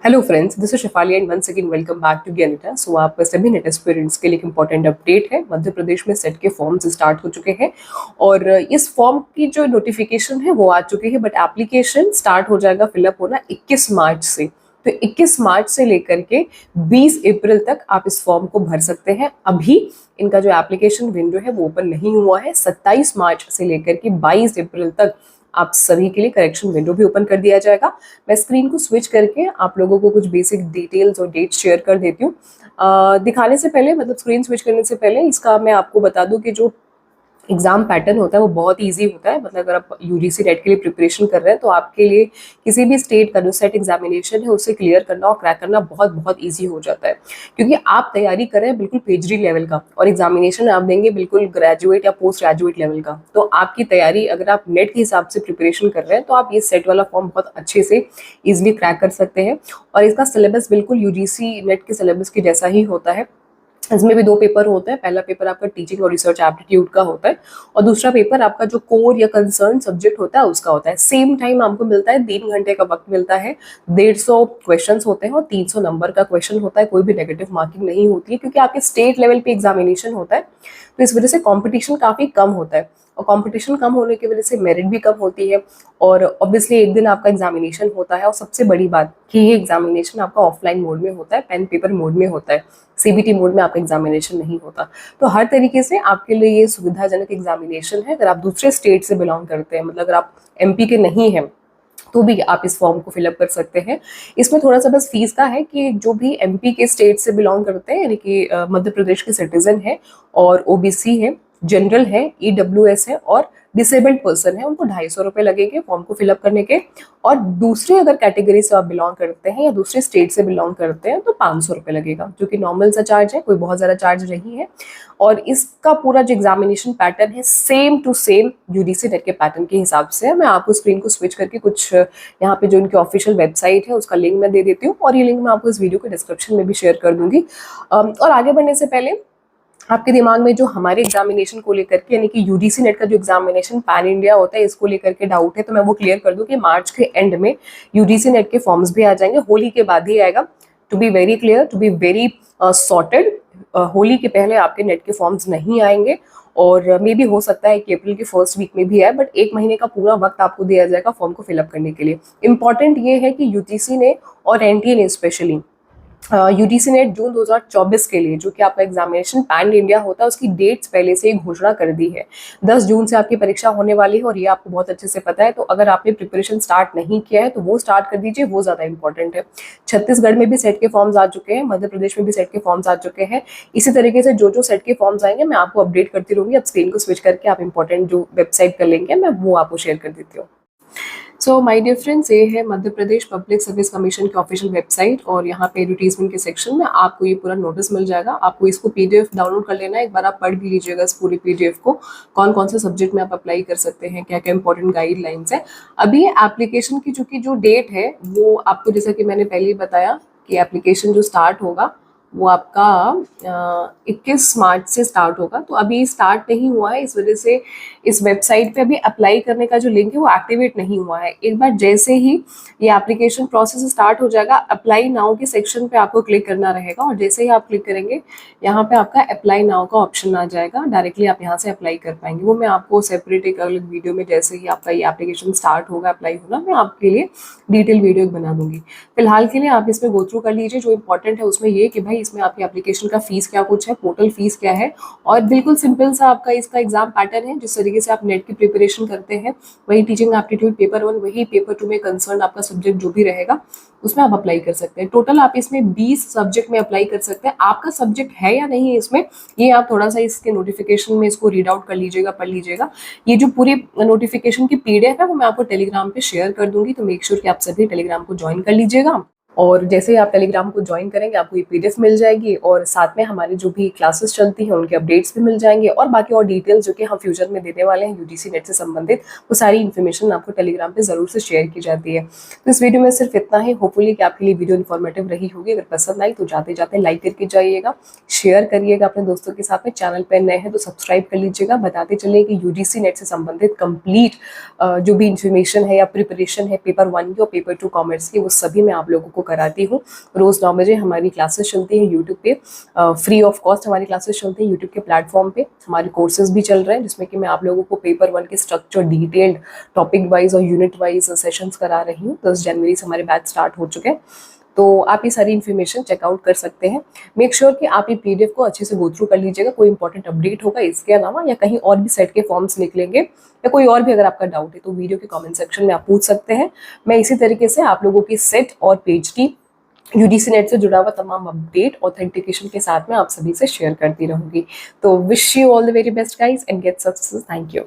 Hello friends, this is Shefali and once again welcome back to Gyanita. So आप सभी net aspirants के लिए एक इंपॉर्टेंट अपडेट है। मध्य प्रदेश में सेट के फॉर्म्स स्टार्ट हो चुके हैं और इस फॉर्म की जो नोटिफिकेशन है वो आ चुकी है, बट एप्लीकेशन स्टार्ट हो जाएगा फिलअप होना 21 मार्च से। तो 21 मार्च से लेकर के 20 अप्रैल तक आप इस फॉर्म को भर सकते हैं। अभी इनका जो एप्लीकेशन विंडो है वो ओपन नहीं हुआ है। 27 मार्च से लेकर के 22 अप्रैल तक आप सभी के लिए करेक्शन विंडो भी ओपन कर दिया जाएगा। मैं स्क्रीन को स्विच करके आप लोगों को कुछ बेसिक डिटेल्स और डेट शेयर कर देती हूँ। दिखाने से पहले, मतलब स्क्रीन स्विच करने से पहले, इसका मैं आपको बता दूं कि जो एग्जाम पैटर्न होता है वो बहुत इजी होता है। मतलब अगर आप यूजीसी नेट के लिए प्रिपरेशन कर रहे हैं तो आपके लिए किसी भी स्टेट का जो सेट एग्जामिनेशन है उसे क्लियर करना और क्रैक करना बहुत बहुत इजी हो जाता है, क्योंकि आप तैयारी कर रहे हैं बिल्कुल पेजरी लेवल का और एग्जामिनेशन आप देंगे बिल्कुल ग्रेजुएट या पोस्ट ग्रेजुएट लेवल का। तो आपकी तैयारी, अगर आप नेट के हिसाब से प्रिपरेशन कर रहे हैं तो आप ये सेट वाला फॉर्म बहुत अच्छे से इजिली क्रैक कर सकते हैं। और इसका सिलेबस बिल्कुल यूजीसी नेट के सिलेबस के जैसा ही होता है। इसमें भी दो पेपर होते हैं। पहला पेपर आपका टीचिंग और रिसर्च एप्टीट्यूड का होता है और दूसरा पेपर आपका जो कोर या कंसर्न सब्जेक्ट होता है उसका होता है। सेम टाइम आपको मिलता है, 3 घंटे का वक्त मिलता है। 150 क्वेश्चंस होते हैं और 300 नंबर का क्वेश्चन होता है। कोई भी नेगेटिव मार्किंग नहीं होती है, क्योंकि आपके स्टेट लेवल पे एग्जामिनेशन होता है। तो इस वजह से कॉम्पिटिशन काफी कम होता है और कंपटीशन कम होने की वजह से मेरिट भी कम होती है। और ऑब्वियसली एक दिन आपका एग्जामिनेशन होता है और सबसे बड़ी बात कि ये एग्जामिनेशन आपका ऑफलाइन मोड में होता है, पेन पेपर मोड में होता है। सीबीटी मोड में आपका एग्जामिनेशन नहीं होता। तो हर तरीके से आपके लिए ये सुविधाजनक एग्जामिनेशन है। अगर आप दूसरे स्टेट से बिलोंग करते हैं, मतलब अगर आप एमपी के नहीं हैं, तो भी आप इस फॉर्म को फिलअप कर सकते हैं। इसमें थोड़ा सा बस फीस का है कि जो भी एमपी के स्टेट से बिलोंग करते हैं, यानी कि मध्य प्रदेश के सिटीजन है और ओबीसी है, जनरल है, ईडब्ल्यूएस है और डिसेबल्ड पर्सन है, उनको 250 रुपये लगेंगे फॉर्म को फिलअप करने के। और दूसरे अगर कैटेगरी से आप बिलोंग करते हैं या दूसरे स्टेट से बिलोंग करते हैं तो 500 रुपये लगेगा, जो कि नॉर्मल सा चार्ज है, कोई बहुत ज़्यादा चार्ज नहीं है। और इसका पूरा जो एग्जामिनेशन पैटर्न है same to same UGC NET के पैटर्न के हिसाब से है। मैं आपको स्क्रीन को स्विच करके कुछ यहाँ पे जो इनकी ऑफिशियल वेबसाइट है उसका लिंक मैं दे देती हूँ और ये लिंक मैं आपको इस वीडियो के डिस्क्रिप्शन में भी शेयर कर दूंगी। और आगे बढ़ने से पहले आपके दिमाग में जो हमारे एग्जामिनेशन को लेकर के, यानी कि यूजीसी नेट का जो एग्जामिनेशन पैन इंडिया होता है, इसको लेकर के डाउट है, तो मैं वो क्लियर कर दूं कि मार्च के एंड में यूजीसी नेट के फॉर्म्स भी आ जाएंगे। होली के बाद ही आएगा। To be very clear, to be very sorted, Holi के पहले आपके नेट के फॉर्म्स नहीं आएंगे और मे भी हो सकता है कि अप्रैल के फर्स्ट वीक में भी आए, बट 1 महीने का पूरा वक्त आपको दिया जाएगा फॉर्म को फिलअप करने के लिए। इंपॉर्टेंट ये है कि यूजीसी ने और एनटीए ने स्पेशली यूजीसी नेट जून 2024 के लिए, जो कि आपका एग्जामिनेशन पैन इंडिया होता है, उसकी डेट्स पहले से ही घोषणा कर दी है। 10 जून से आपकी परीक्षा होने वाली है और ये आपको बहुत अच्छे से पता है। तो अगर आपने प्रिपरेशन स्टार्ट नहीं किया है तो वो स्टार्ट कर दीजिए, वो ज़्यादा इंपॉर्टेंट है। छत्तीसगढ़ में भी सेट के फॉर्म्स आ चुके हैं, मध्य प्रदेश में भी सेट के फॉर्म्स आ चुके हैं। इसी तरीके से जो जो सेट के फॉर्म्स आएंगे मैं आपको अपडेट करती रहूंगी। अब स्क्रीन को स्विच करके आप इंपॉर्टेंट जो वेबसाइट का लिंक है मैं वो आपको शेयर कर देती हूँ। सो माय डियर फ्रेंड्स, ये है Madhya Pradesh public service commission की ऑफिशियल वेबसाइट और यहाँ पे एडवर्टीजमेंट के सेक्शन में आपको ये पूरा नोटिस मिल जाएगा। आपको इसको पीडीएफ डाउनलोड कर लेना है, एक बार आप पढ़ भी लीजिएगा इस पूरी पीडीएफ को। कौन कौन से सब्जेक्ट में आप अप्लाई कर सकते हैं, क्या क्या इंपॉर्टेंट गाइडलाइंस है। अभी एप्लीकेशन की चूंकि जो डेट है वो आपको, जैसा कि मैंने पहले ही बताया कि एप्लीकेशन जो स्टार्ट होगा वो आपका 21 मार्च से स्टार्ट होगा। तो अभी स्टार्ट नहीं हुआ है, इस वजह से इस वेबसाइट पे अभी अप्लाई करने का जो लिंक है वो एक्टिवेट नहीं हुआ है। एक बार जैसे ही ये एप्लीकेशन प्रोसेस स्टार्ट हो जाएगा, अप्लाई नाउ के सेक्शन पे आपको क्लिक करना रहेगा और जैसे ही आप क्लिक करेंगे यहाँ पे आपका अप्लाई नाउ का ऑप्शन आ जाएगा। डायरेक्टली आप यहाँ से अप्लाई कर पाएंगे। वो मैं आपको सेपरेट एक अलग वीडियो में, जैसे ही आपका ये एप्लीकेशन स्टार्ट होगा अप्लाई होना, मैं आपके लिए डिटेल वीडियो बना दूंगी। फिलहाल के लिए आप इसमें गो थ्रू कर लीजिए। जो इंपॉर्टेंट है उसमें ये कि भाई इसमें आपकी एप्लीकेशन का फीस क्या कुछ है, पोर्टल फीस क्या है, और बिल्कुल सिंपल सा आपका इसका एग्जाम पैटर्न है। जिस तरीके से आप नेट की प्रिपरेशन करते हैं वही टीचिंग एप्टीट्यूड पेपर 1, वही पेपर 2 में कंसर्न आपका सब्जेक्ट जो भी रहेगा उसमें आप अप्लाई कर सकते हैं। टोटल आप इसमें 20 सब्जेक्ट में अप्लाई कर सकते हैं। आपका सब्जेक्ट है या नहीं है इसमें, ये आप थोड़ा सा इसके नोटिफिकेशन में इसको रीड आउट कर लीजिएगा, पढ़ लीजिएगा। ये जो पूरी नोटिफिकेशन की पीडीएफ है वो मैं आपको टेलीग्राम पे शेयर कर दूंगी, तो मेक श्योर कि आप सभी टेलीग्राम को ज्वाइन कर लीजिएगा। और जैसे ही आप टेलीग्राम को ज्वाइन करेंगे आपको ये पीडीएफ मिल जाएगी और साथ में हमारी जो भी क्लासेस चलती हैं उनके अपडेट्स भी मिल जाएंगे और बाकी और डिटेल्स जो कि हम फ्यूचर में देने वाले हैं यूजीसी नेट से संबंधित, वो सारी इन्फॉर्मेशन आपको टेलीग्राम पे जरूर से शेयर की जाती है। तो इस वीडियो में सिर्फ इतना ही। होपफुली कि आपके लिए वीडियो इन्फॉर्मेटिव रही होगी। अगर पसंद आई तो जाते जाते लाइक करके जाइएगा, शेयर करिएगा अपने दोस्तों के साथ में। चैनल पर नए हैं तो सब्सक्राइब कर लीजिएगा। बताते चलिए कि यूजीसी नेट से संबंधित कंप्लीट जो भी इन्फॉर्मेशन है या प्रिपरेशन है पेपर 1 की और पेपर 2 कॉमर्स की, वो सभी मैं आप लोगों को कराती हूँ। रोज़ 9 बजे हमारी क्लासेस चलती हैं यूट्यूब पे, फ्री ऑफ कॉस्ट हमारी क्लासेस चलती हैं यूट्यूब के प्लेटफॉर्म पे। हमारे कोर्सेज भी चल रहे हैं जिसमें कि मैं आप लोगों को पेपर 1 के स्ट्रक्चर डिटेल्ड टॉपिक वाइज और यूनिट वाइज सेशंस करा रही हूँ। 10 जनवरी से हमारे बैच स्टार्ट हो चुके हैं, तो आप ये सारी इन्फॉर्मेशन चेकआउट कर सकते हैं। मेक श्योर कि आप ये पीडीएफ को अच्छे से गो थ्रू कर लीजिएगा। कोई इंपॉर्टेंट अपडेट होगा इसके अलावा या कहीं और भी सेट के फॉर्म्स निकलेंगे या कोई और भी अगर आपका डाउट है तो वीडियो के कमेंट सेक्शन में आप पूछ सकते हैं। मैं इसी तरीके से आप लोगों की सेट और पेज की यूजीसी नेट से जुड़ा हुआ तमाम अपडेट ऑथेंटिकेशन के साथ में आप सभी से शेयर करती रहूंगी। तो wish you all the very best guys and get success. Thank you.